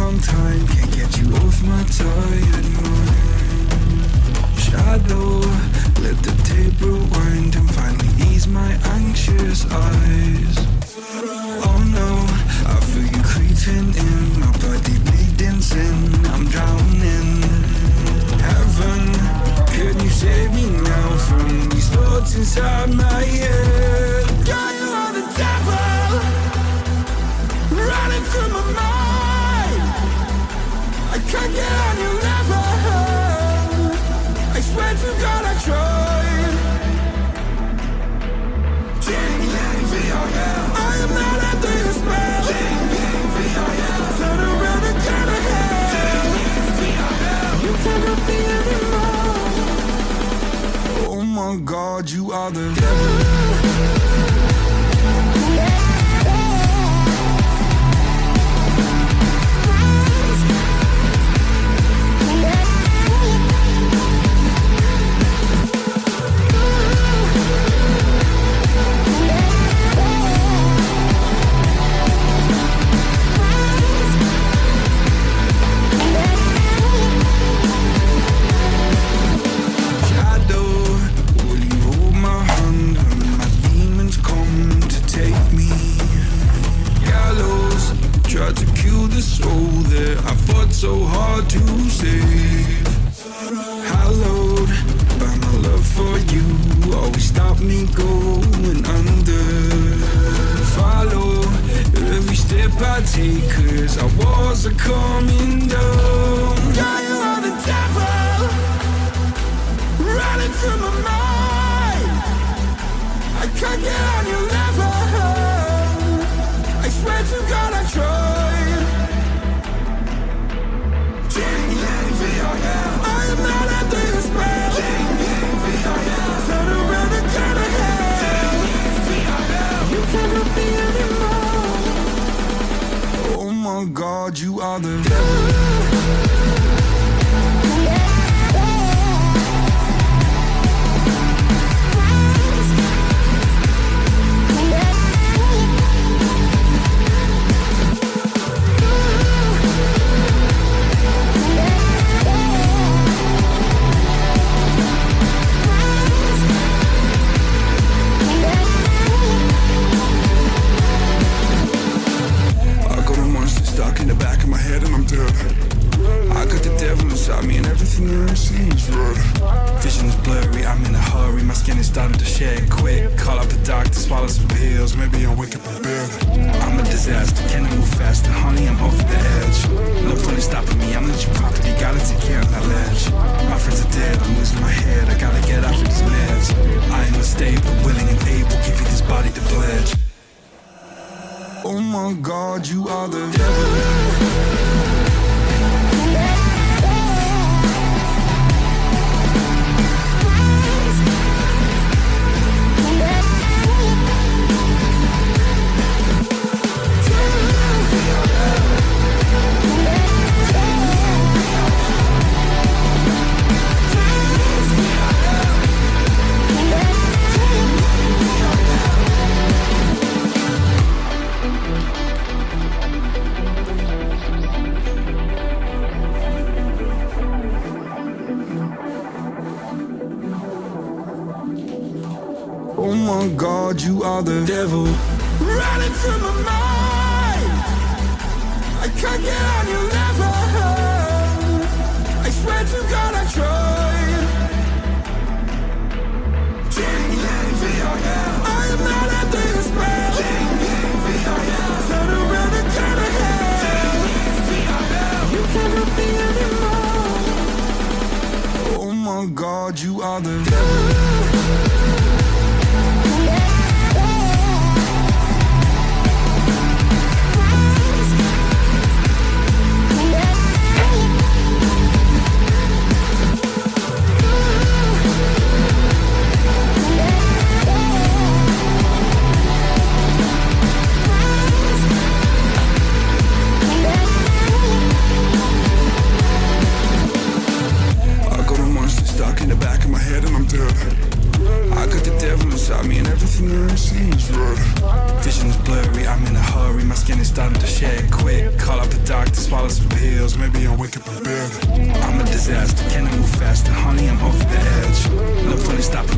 wrong time, can't get you off my tired mind. Shadow, let the tape rewind and finally ease my anxious eyes. Oh no, I feel you creeping in, my body bleeding sin, I'm drowning. Heaven, can you save me now from these thoughts inside my head? God, you are the devil, running through my mind. I can't get on your level, I swear to God I tried. I am not under your spell. Turn around and turn ahead. You cannot be anymore. Oh my God, you are the devil. So hard to save. Hallowed by my love for you, always stop me going under. Follow every step I take, cause our walls are coming down. God, you are the devil, running through my mind. I can't get on your level, I swear to God I tried. I am not under your spell. Turn around and turn ahead. You cannot be anymore. Oh my God, you are the devil. Inside me and everything there seems red. Vision's blurry, I'm in a hurry. My skin is starting to shed quick. Call up the doctor, swallow some pills. Maybe I'll wake up in bed. I'm a disaster, can't move faster. Honey, I'm off the edge. No point in stopping me, I'm not your property. Gotta take care of that ledge. My friends are dead, I'm losing my head. I gotta get off of these meds. I am unstable, willing and able. Give you this body to pledge. Oh my God, you are the devil. Oh my God, you are the devil, running through my mind. I can't get on your level, I swear to God I tried. I am not under your spell. Turn around and turn ahead. You cannot be anymore. Oh my God, you are the devil. I'm in a hurry, my skin is starting to shed quick. Call up the doctor, swallow some pills, maybe I'll wake up and better. I'm a disaster, can I move faster? Honey, I'm off the edge. No point in stopping